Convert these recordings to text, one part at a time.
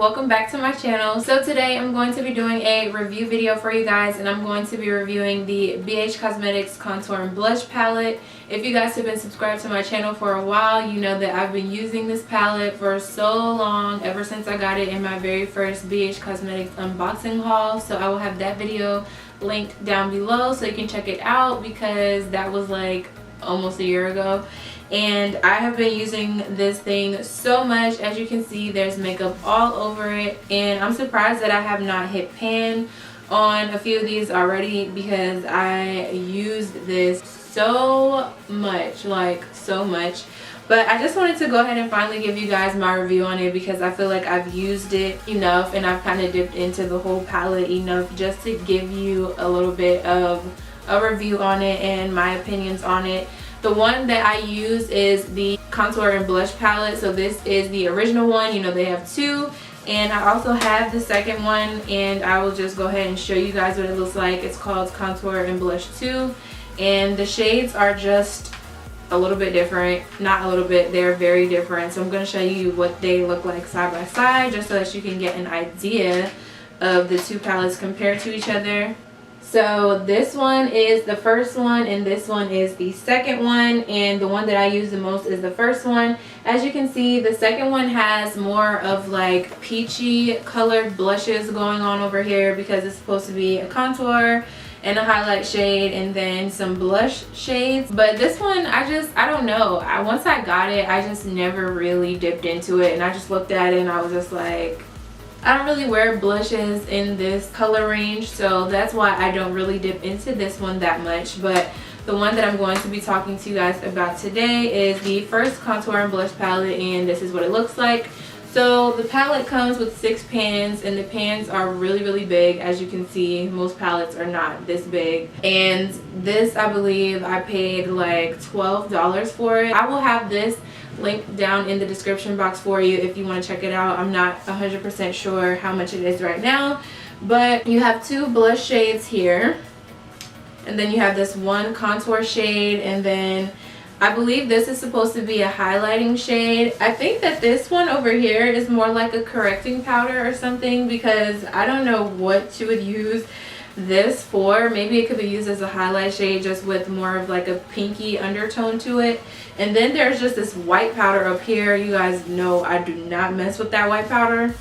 welcome back to my channel. So today I'm going to be doing a review video for you guys, and I'm going to be reviewing the BH Cosmetics Contour and Blush Palette. If you guys have been subscribed to my channel for a while, you know that I've been using this palette for so long, ever since I got it in my very first BH Cosmetics unboxing haul. So I will have that video linked down below so you can check it out, because that was like almost a year ago. And I have been using this thing so much. As you can see, there's makeup all over it, and I'm surprised that I have not hit pan on a few of these already, because I used this so much, like so much. But I just wanted to go ahead and finally give you guys my review on it, because I feel like I've used it enough and I've kind of dipped into the whole palette enough just to give you a little bit of a review on it and my opinions on it. The one that I use is the Contour and Blush palette. So this is the original one. You know, they have two. And I also have the second one, and I will just go ahead and show you guys what it looks like. It's called Contour and Blush 2. And the shades are just a little bit different. Not a little bit, they're very different. So I'm going to show you what they look like side by side, just so that you can get an idea of the two palettes compared to each other. So this one is the first one, and this one is the second one, and the one that I use the most is the first one. As you can see, the second one has more of like peachy colored blushes going on over here, because it's supposed to be a contour and a highlight shade and then some blush shades. But this one, I don't know, once I got it, I just never really dipped into it, and I just looked at it and I was just like, I don't really wear blushes in this color range, so that's why I don't really dip into this one that much. But the one that I'm going to be talking to you guys about today is the first Contour and Blush palette, and this is what it looks like. So the palette comes with 6 pans, and the pans are really big. As you can see, most palettes are not this big, and this, I believe I paid like $12 for it. I will have this link down in the description box for you if you want to check it out. I'm not 100% sure how much it is right now, but you have 2 blush shades here, and then you have this one contour shade, and then I believe this is supposed to be a highlighting shade. I think that this one over here is more like a correcting powder or something, because I don't know what you would use this for. Maybe it could be used as a highlight shade, just with more of like a pinky undertone to it. And then there's just this white powder up here. You guys know I do not mess with that white powder.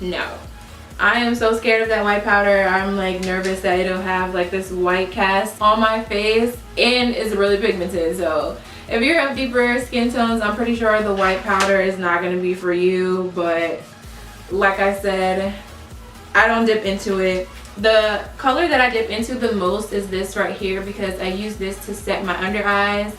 No, I am so scared of that white powder. I'm like nervous that it'll have like this white cast on my face, and it's really pigmented. So if you have deeper skin tones, I'm pretty sure the white powder is not going to be for you. But like I said, I don't dip into it. The color that I dip into the most is this right here, because I use this to set my under eyes.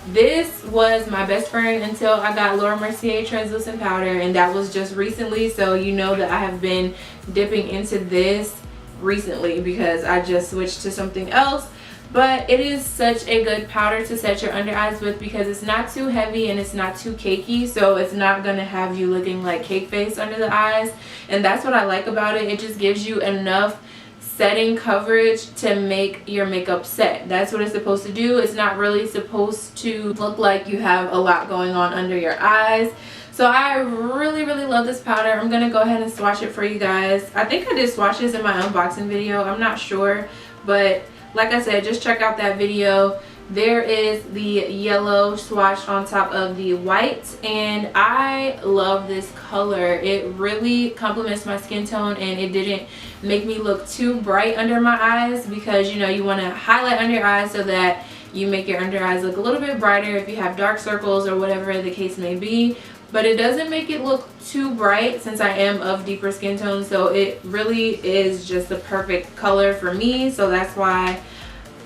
This was my best friend until I got Laura Mercier translucent powder, and that was just recently. So you know that I have been dipping into this recently, because I just switched to something else. But it is such a good powder to set your under eyes with, because it's not too heavy and it's not too cakey, so it's not going to have you looking like cake face under the eyes. And that's what I like about it. It just gives you enough setting coverage to make your makeup set. That's what it's supposed to do. It's not really supposed to look like you have a lot going on under your eyes. So I really love this powder. I'm gonna go ahead and swatch it for you guys. I think I did swatches in my unboxing video, I'm not sure, but like I said, just check out that video. There is the yellow swatch on top of the white, and I love this color. It really complements my skin tone, and it didn't make me look too bright under my eyes, because you know you want to highlight under your eyes so that you make your under eyes look a little bit brighter if you have dark circles or whatever the case may be. But it doesn't make it look too bright, since I am of deeper skin tone, so it really is just the perfect color for me. So that's why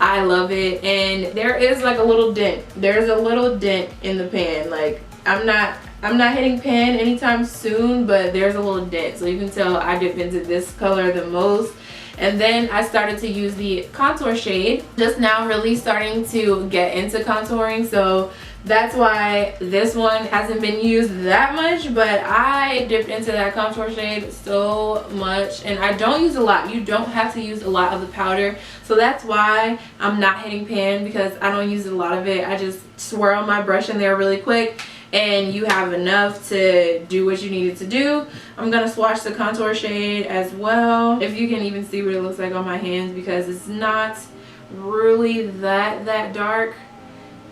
I love it. And there is like a little dent. There's a little dent in the pan. Like I'm not hitting pan anytime soon, but there's a little dent. So you can tell I dip into this color the most. And then I started to use the contour shade. Just now really starting to get into contouring. So that's why this one hasn't been used that much, but I dipped into that contour shade so much, and I don't use a lot. You don't have to use a lot of the powder, so that's why I'm not hitting pan, because I don't use a lot of it. I just swirl my brush in there really quick, and you have enough to do what you needed to do. I'm gonna swatch the contour shade as well, if you can even see what it looks like on my hands, because it's not really that dark.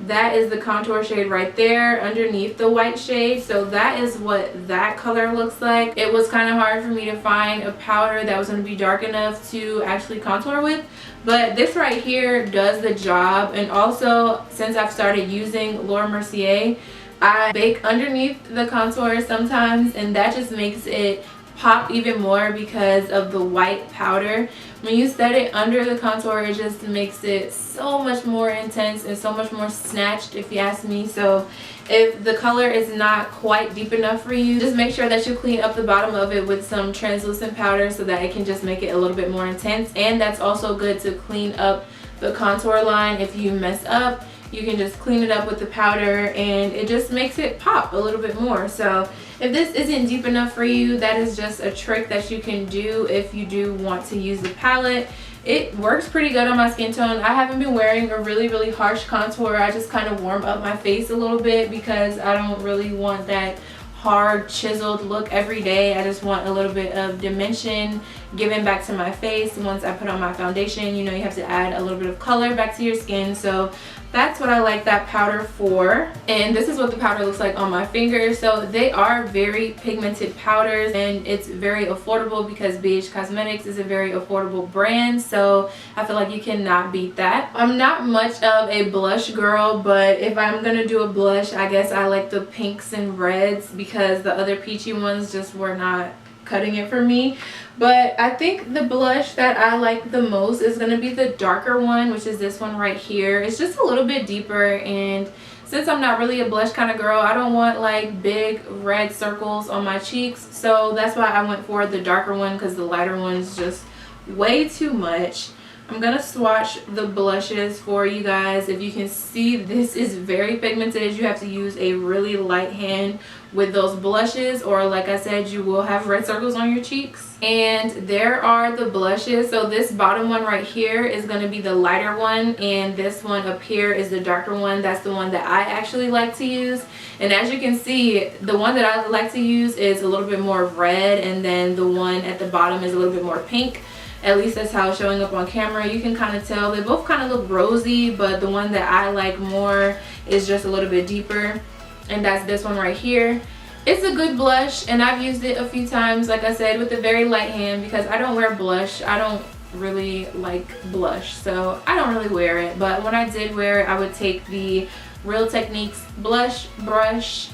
That is the contour shade right there underneath the white shade. So that is what that color looks like. It was kind of hard for me to find a powder that was going to be dark enough to actually contour with, but this right here does the job. And also, since I've started using Laura Mercier, I bake underneath the contour sometimes, and that just makes it pop even more because of the white powder. When you set it under the contour, it just makes it so much more intense and so much more snatched, if you ask me. So if the color is not quite deep enough for you, just make sure that you clean up the bottom of it with some translucent powder so that it can just make it a little bit more intense. And that's also good to clean up the contour line. If you mess up, you can just clean it up with the powder and it just makes it pop a little bit more. So if this isn't deep enough for you, that is just a trick that you can do if you do want to use the palette. It works pretty good on my skin tone. I haven't been wearing a really harsh contour. I just kind of warm up my face a little bit because I don't really want that hard chiseled look every day. I just want a little bit of dimension given back to my face. Once I put on my foundation, you know, you have to add a little bit of color back to your skin. So that's what I like that powder for. And this is what the powder looks like on my fingers. So they are very pigmented powders, and it's very affordable because BH Cosmetics is a very affordable brand. So I feel like you cannot beat that. I'm not much of a blush girl, but if I'm gonna do a blush, I guess I like the pinks and reds because the other peachy ones just were not cutting it for me. But I think the blush that I like the most is going to be the darker one, which is this one right here. It's just a little bit deeper, and since I'm not really a blush kind of girl, I don't want like big red circles on my cheeks. So that's why I went for the darker one, because the lighter one's just way too much. I'm gonna swatch the blushes for you guys. If you can see, this is very pigmented. You have to use a really light hand with those blushes, or like I said, you will have red circles on your cheeks. And there are the blushes. So this bottom one right here is gonna be the lighter one, and this one up here is the darker one. That's the one that I actually like to use. And as you can see, the one that I like to use is a little bit more red, and then the one at the bottom is a little bit more pink. At least that's how it's showing up on camera. You can kind of tell they both kind of look rosy, but the one that I like more is just a little bit deeper, and that's this one right here. It's a good blush, and I've used it a few times, like I said, with a very light hand because I don't wear blush. I don't really like blush, so I don't really wear it. But when I did wear it, I would take the Real Techniques blush brush.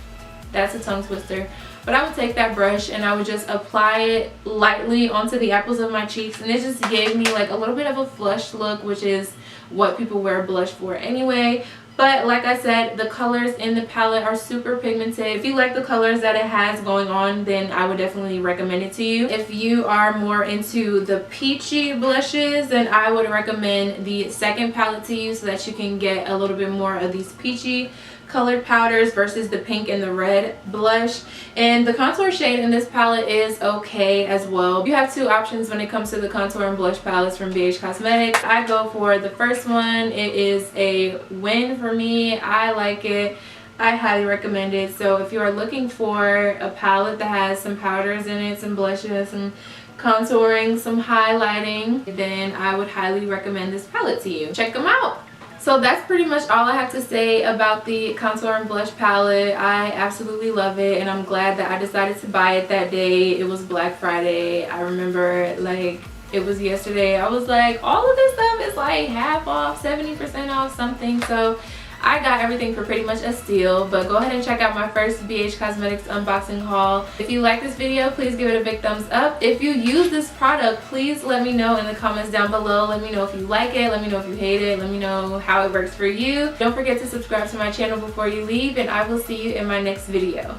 That's a tongue twister. But I would take that brush and I would just apply it lightly onto the apples of my cheeks, and it just gave me like a little bit of a flushed look, which is what people wear blush for anyway. But like I said, the colors in the palette are super pigmented. If you like the colors that it has going on, then I would definitely recommend it to you. If you are more into the peachy blushes, then I would recommend the second palette to you so that you can get a little bit more of these peachy colored powders versus the pink and the red blush. And the contour shade in this palette is okay as well. You have two options when it comes to the contour and blush palettes from BH Cosmetics. I go for the first one. It is a win for me. I like it. I highly recommend it. So if you are looking for a palette that has some powders in it, some blushes, some contouring, some highlighting, then I would highly recommend this palette to you. Check them out. So that's pretty much all I have to say about the contour and blush palette. I absolutely love it, and I'm glad that I decided to buy it that day. It was Black Friday. I remember like it was yesterday. I was like, all of this stuff is like half off, 70% off something. So I got everything for pretty much a steal. But go ahead and check out my first BH Cosmetics unboxing haul. If you like this video, please give it a big thumbs up. If you use this product, please let me know in the comments down below. Let me know if you like it. Let me know if you hate it. Let me know how it works for you. Don't forget to subscribe to my channel before you leave, and I will see you in my next video.